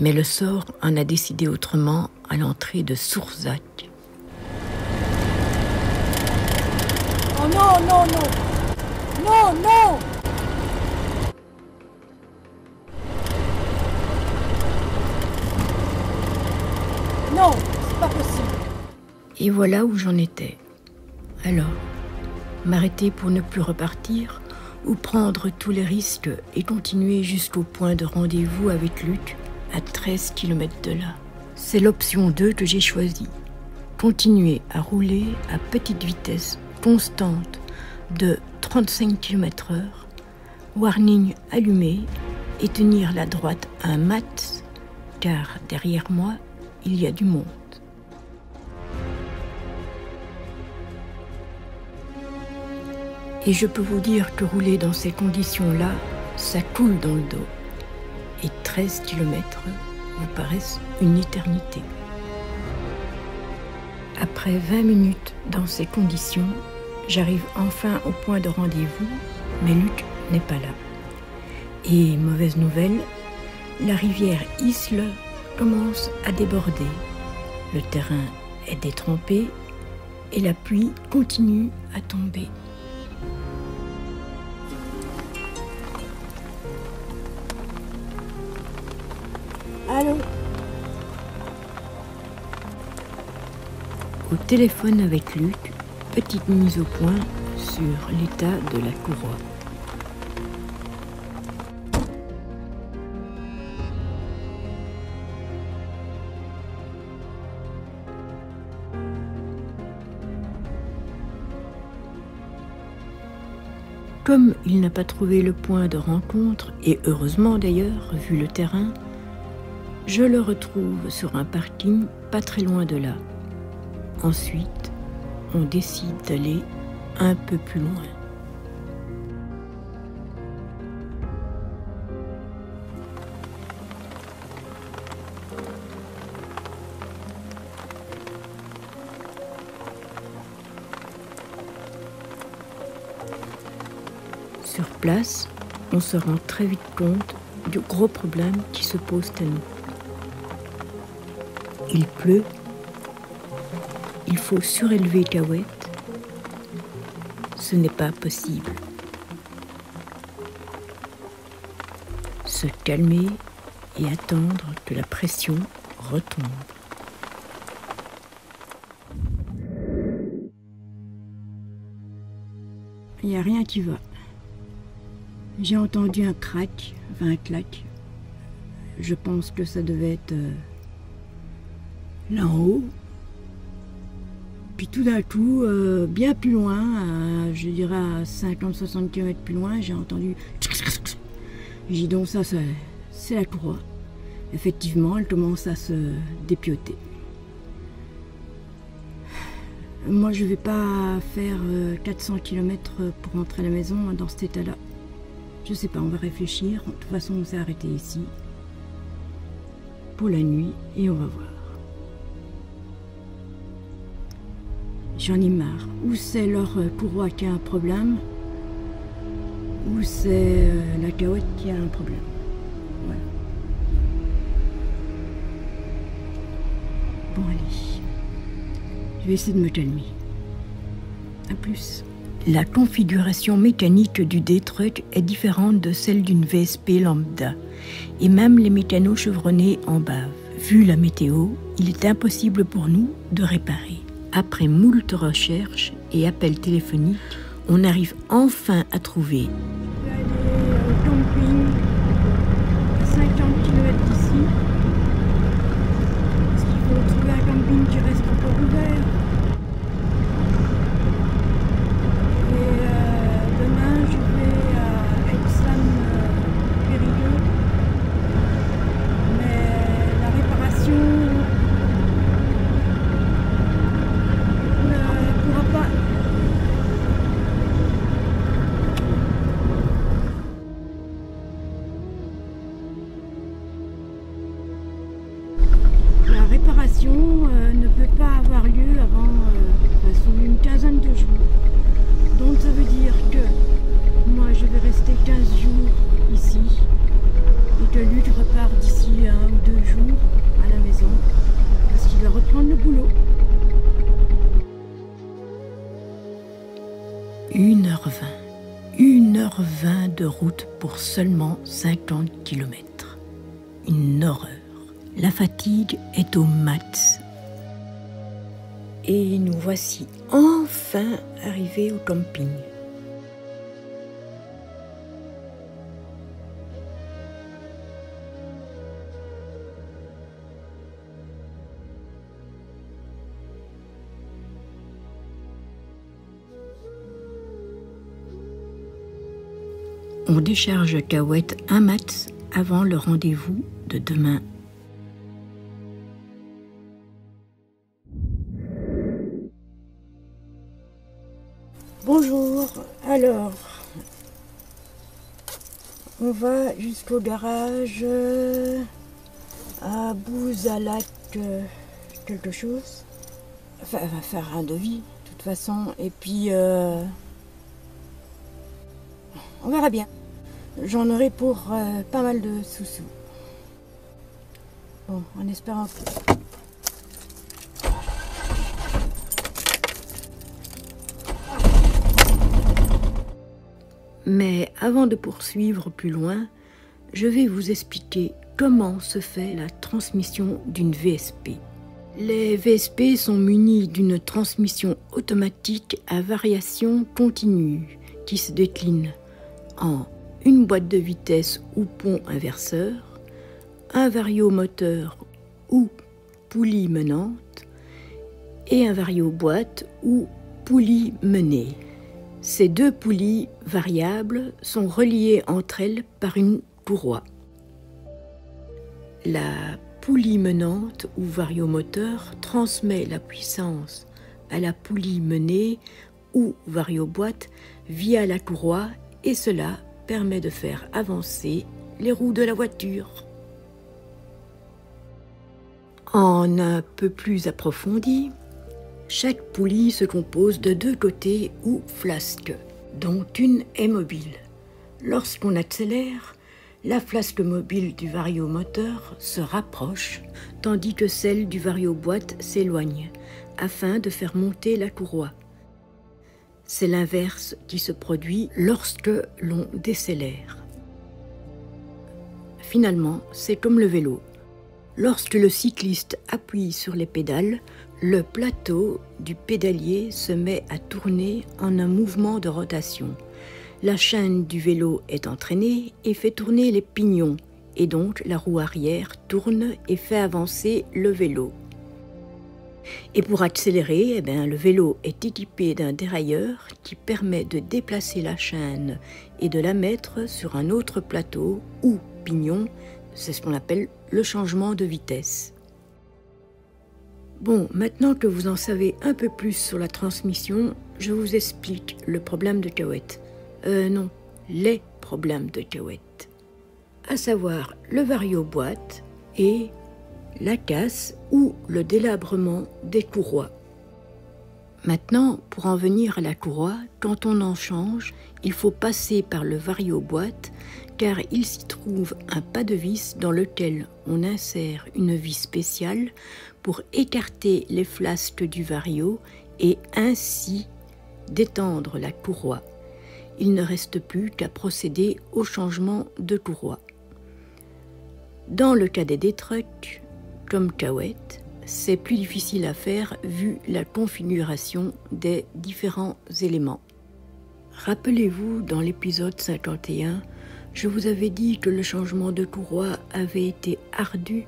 Mais le sort en a décidé autrement à l'entrée de Sourzac. Oh non, non, non! Non, non! Non, c'est pas possible. Et voilà où j'en étais. Alors, m'arrêter pour ne plus repartir ou prendre tous les risques et continuer jusqu'au point de rendez-vous avec Luc à 13 km de là. C'est l'option 2 que j'ai choisie. Continuer à rouler à petite vitesse constante de 35 km/h, warning allumé et tenir la droite un max, car derrière moi, il y a du monde. Et je peux vous dire que rouler dans ces conditions-là, ça coule dans le dos. Et 13 km vous paraissent une éternité. Après 20 minutes dans ces conditions, j'arrive enfin au point de rendez-vous, mais Luc n'est pas là. Et mauvaise nouvelle, la rivière Isle commence à déborder. Le terrain est détrempé et la pluie continue à tomber. Allô? Au téléphone avec Luc, petite mise au point sur l'état de la courroie. Comme il n'a pas trouvé le point de rencontre, et heureusement d'ailleurs, vu le terrain, je le retrouve sur un parking pas très loin de là. Ensuite, on décide d'aller un peu plus loin. Sur place, on se rend très vite compte du gros problème qui se pose à nous. Il pleut, il faut surélever Caouette, ce n'est pas possible. Se calmer et attendre que la pression retombe. Il n'y a rien qui va. J'ai entendu un crack, enfin un clac. Je pense que ça devait être là en haut. Puis tout d'un coup, bien plus loin, je dirais à 50-60 km plus loin, j'ai entendu... J'ai dit donc ça, c'est la courroie. Effectivement, elle commence à se dépioter. Moi, je ne vais pas faire 400 km pour rentrer à la maison dans cet état-là. Je sais pas, on va réfléchir. De toute façon, on s'est arrêté ici pour la nuit et on va voir. J'en ai marre. Ou c'est leur courroie qui a un problème, ou c'est la Caouette qui a un problème. Voilà. Bon, allez. Je vais essayer de me calmer. À plus. La configuration mécanique du D-Truck est différente de celle d'une VSP lambda, et même les mécanos chevronnés en bavent. Vu la météo, il est impossible pour nous de réparer. Après moult recherches et appels téléphoniques, on arrive enfin à trouver. Je vais aller au camping à 50 km d'ici. Parce qu'il faut trouver un camping qui reste encore ouvert. Demain, je vais à Aix-Périgueux, mais la réparation ne pourra pas. La réparation ne peut pas avoir lieu avant sous une quinzaine de jours. Donc ça veut dire que moi je vais rester 15 jours ici et que Luc repart d'ici 1 ou 2 jours à la maison parce qu'il doit reprendre le boulot. 1h20. 1h20 de route pour seulement 50 km. Une horreur. La fatigue est au max. Et nous voici enfin arrivés au camping. On décharge Cahuète un max avant le rendez-vous de demain. Bonjour, alors, on va jusqu'au garage à Bouzalac quelque chose. Enfin, on va faire un devis, de toute façon, et puis on verra bien. J'en aurai pour pas mal de sous-sous. Bon, en espérant que... Mais avant de poursuivre plus loin, je vais vous expliquer comment se fait la transmission d'une VSP. Les VSP sont munis d'une transmission automatique à variation continue qui se décline en une boîte de vitesse ou pont inverseur, un variomoteur ou poulie menante et un varioboîte ou poulie menée. Ces deux poulies variables sont reliées entre elles par une courroie. La poulie menante ou variomoteur transmet la puissance à la poulie menée ou varioboîte via la courroie et cela permet de faire avancer les roues de la voiture. En un peu plus approfondi, chaque poulie se compose de 2 côtés ou flasques, dont une est mobile. Lorsqu'on accélère, la flasque mobile du variomoteur se rapproche, tandis que celle du varioboîte s'éloigne, afin de faire monter la courroie. C'est l'inverse qui se produit lorsque l'on décélère. Finalement, c'est comme le vélo. Lorsque le cycliste appuie sur les pédales, le plateau du pédalier se met à tourner en un mouvement de rotation. La chaîne du vélo est entraînée et fait tourner les pignons, et donc la roue arrière tourne et fait avancer le vélo. Et pour accélérer, le vélo est équipé d'un dérailleur qui permet de déplacer la chaîne et de la mettre sur un autre plateau ou pignon. C'est ce qu'on appelle le changement de vitesse. Bon, maintenant que vous en savez un peu plus sur la transmission, je vous explique le problème de Cahuète. Non, les problèmes de Cahuète. À savoir le varioboîte et la casse ou le délabrement des courroies. Maintenant, pour en venir à la courroie, quand on en change, il faut passer par le varioboîte car il s'y trouve un pas de vis dans lequel on insère une vis spéciale pour écarter les flasques du vario et ainsi détendre la courroie. Il ne reste plus qu'à procéder au changement de courroie. Dans le cas des D-Trucks, comme Cahuète, c'est plus difficile à faire vu la configuration des différents éléments. Rappelez-vous, dans l'épisode 51, je vous avais dit que le changement de courroie avait été ardu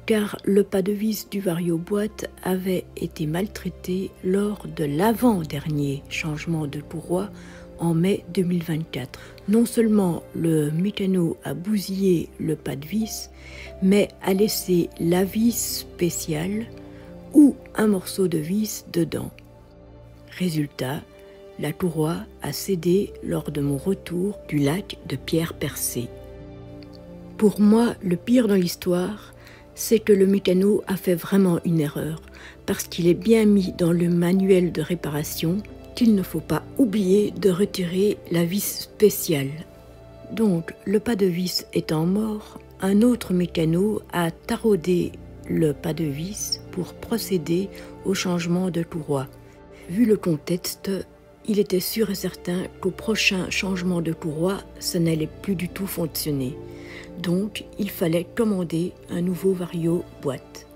car le pas de vis du varioboîte avait été maltraité lors de l'avant-dernier changement de courroie en mai 2024. Non seulement le mécano a bousillé le pas de vis, mais a laissé la vis spéciale ou un morceau de vis dedans. Résultat, la courroie a cédé lors de mon retour du lac de Pierre-Percé. Pour moi, le pire dans l'histoire, c'est que le mécano a fait vraiment une erreur, parce qu'il est bien mis dans le manuel de réparation qu'il ne faut pas oublier de retirer la vis spéciale. Donc, le pas de vis étant mort, un autre mécano a taraudé le pas de vis pour procéder au changement de courroie. Vu le contexte, il était sûr et certain qu'au prochain changement de courroie, ça n'allait plus du tout fonctionner. Donc, il fallait commander un nouveau vario boîte.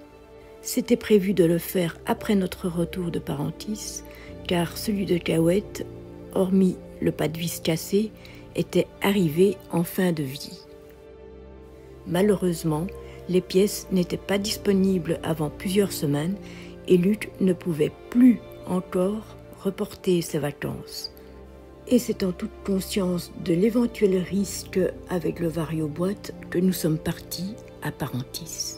C'était prévu de le faire après notre retour de Parentis, car celui de Cahuète, hormis le pas de vis cassé, était arrivé en fin de vie. Malheureusement, les pièces n'étaient pas disponibles avant plusieurs semaines et Luc ne pouvait plus encore reporter ses vacances. Et c'est en toute conscience de l'éventuel risque avec le vario boîte que nous sommes partis à Parentis.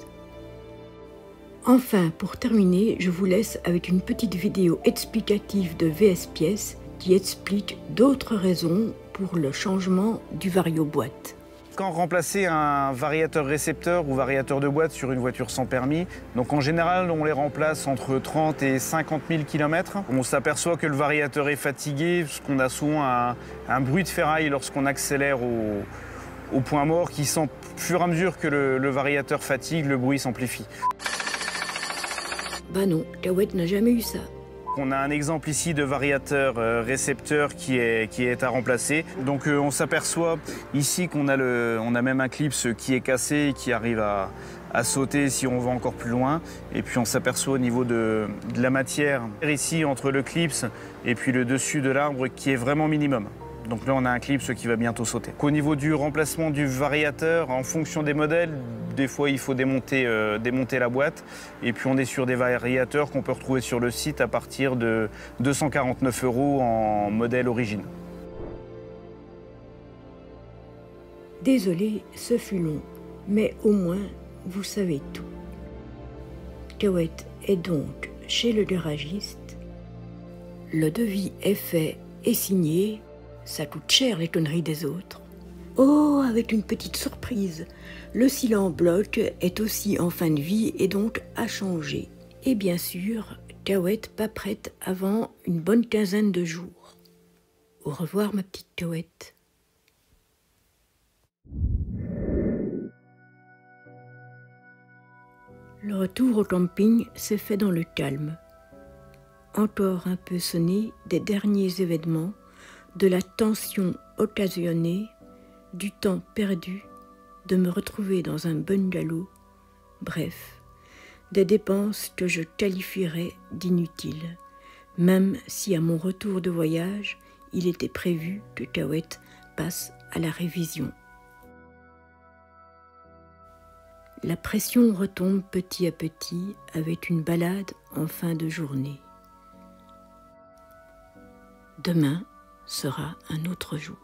Enfin, pour terminer, je vous laisse avec une petite vidéo explicative de VS Pièces qui explique d'autres raisons pour le changement du vario boîte. Quand remplacer un variateur récepteur ou variateur de boîte sur une voiture sans permis, donc en général on les remplace entre 30 et 50 000 km. On s'aperçoit que le variateur est fatigué, parce qu'on a souvent un bruit de ferraille lorsqu'on accélère au point mort qui, au fur et à mesure que le variateur fatigue, le bruit s'amplifie. Bah non, Cahuète n'a jamais eu ça. On a un exemple ici de variateur récepteur qui est à remplacer. Donc on s'aperçoit ici qu'on a même un clips qui est cassé et qui arrive à sauter si on va encore plus loin. Et puis on s'aperçoit au niveau de la matière ici entre le clips et puis le dessus de l'arbre qui est vraiment minimum. Donc là on a un clips qui va bientôt sauter. Au niveau du remplacement du variateur, en fonction des modèles, des fois il faut démonter la boîte. Et puis on est sur des variateurs qu'on peut retrouver sur le site à partir de 249 € en modèle origine. Désolé, ce fut long, mais au moins vous savez tout. Cahuète est donc chez le garagiste. Le devis est fait et signé. Ça coûte cher les conneries des autres. Oh, avec une petite surprise, le cylindre bloc est aussi en fin de vie et donc à changer. Et bien sûr, Cahuète pas prête avant une bonne quinzaine de jours. Au revoir ma petite Cahuète. Le retour au camping s'est fait dans le calme. Encore un peu sonné des derniers événements, de la tension occasionnée, du temps perdu, de me retrouver dans un bungalow, bref, des dépenses que je qualifierais d'inutiles, même si à mon retour de voyage, il était prévu que Cahuète passe à la révision. La pression retombe petit à petit avec une balade en fin de journée. Demain sera un autre jour.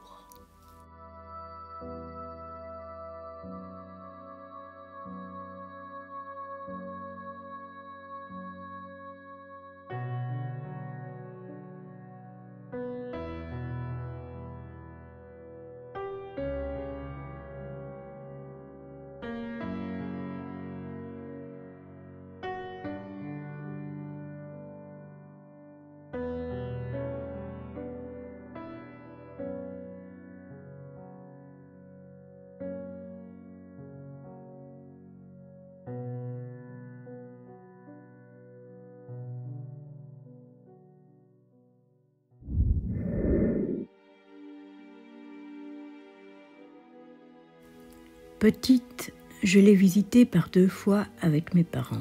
Petite, je l'ai visitée par 2 fois avec mes parents.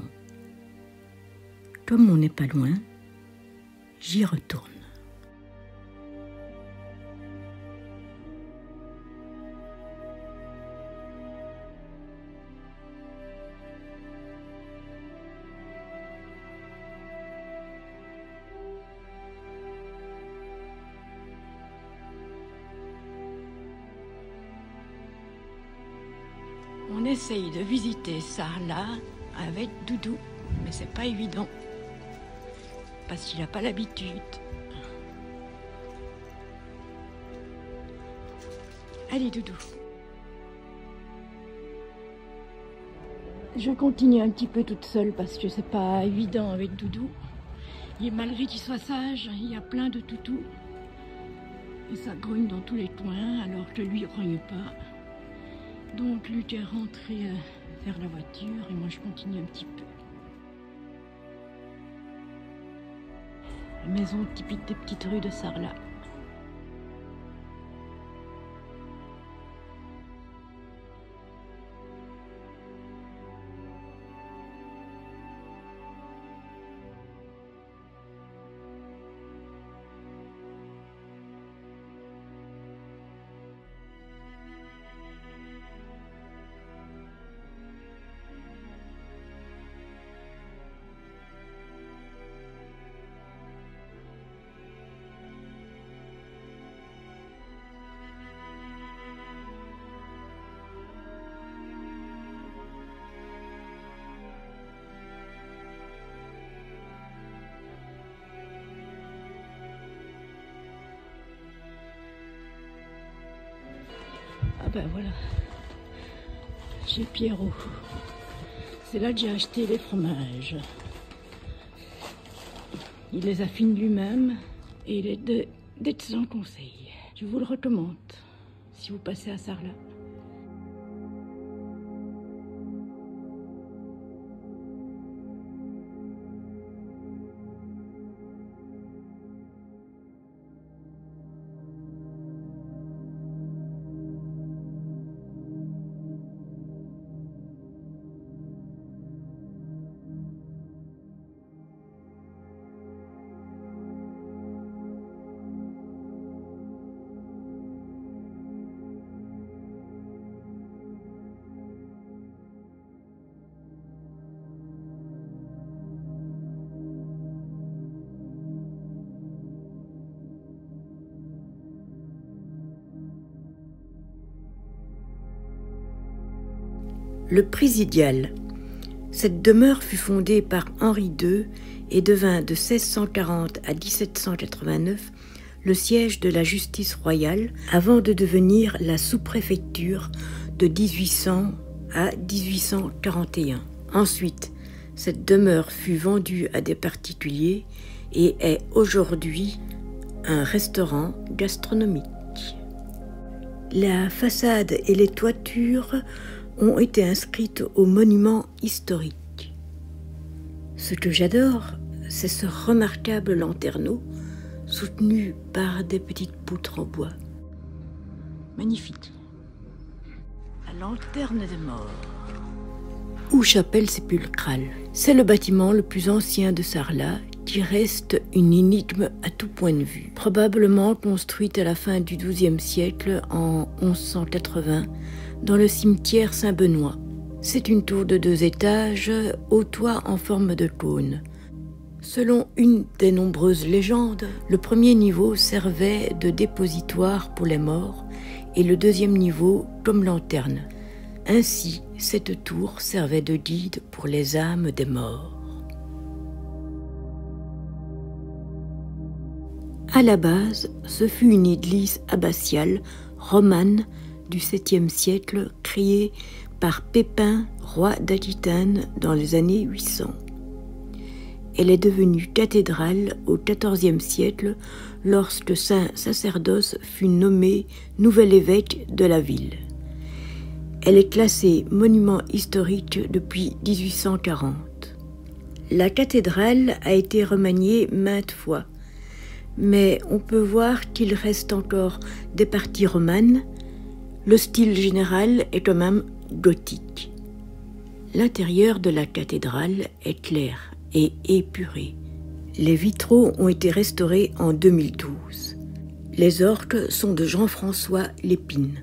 Comme on n'est pas loin, j'y retourne. On essaye de visiter ça là avec Doudou, mais c'est pas évident parce qu'il n'a pas l'habitude. Allez Doudou. Je continue un petit peu toute seule parce que c'est pas évident avec Doudou. Malgré qu'il soit sage, il y a plein de toutous et ça grogne dans tous les coins alors que lui il grogne pas. Donc Luc est rentré vers la voiture et moi je continue un petit peu. La maison typique des petites rues de Sarlat. Ah ben voilà, chez Pierrot. C'est là que j'ai acheté les fromages. Il les affine lui-même et il est d'excellents conseils. Je vous le recommande si vous passez à Sarlat. Le Présidial. Cette demeure fut fondée par Henri II et devint de 1640 à 1789 le siège de la justice royale avant de devenir la sous-préfecture de 1800 à 1841. Ensuite, cette demeure fut vendue à des particuliers et est aujourd'hui un restaurant gastronomique. La façade et les toitures ont été inscrites aux monuments historiques. Ce que j'adore, c'est ce remarquable lanterneau soutenu par des petites poutres en bois. Magnifique. La lanterne des morts. Ou chapelle sépulcrale. C'est le bâtiment le plus ancien de Sarlat qui reste une énigme à tout point de vue. Probablement construite à la fin du XIIe siècle en 1180 dans le cimetière Saint-Benoît. C'est une tour de 2 étages au toit en forme de cône. Selon une des nombreuses légendes, le premier niveau servait de dépositoire pour les morts et le deuxième niveau comme lanterne. Ainsi, cette tour servait de guide pour les âmes des morts. À la base, ce fut une église abbatiale romane du 7e siècle créée par Pépin, roi d'Aquitaine dans les années 800. Elle est devenue cathédrale au XIVe siècle lorsque saint Sacerdos fut nommé nouvel évêque de la ville. Elle est classée monument historique depuis 1840. La cathédrale a été remaniée maintes fois, mais on peut voir qu'il reste encore des parties romanes. Le style général est quand même gothique. L'intérieur de la cathédrale est clair et épuré. Les vitraux ont été restaurés en 2012. Les orques sont de Jean-François Lépine.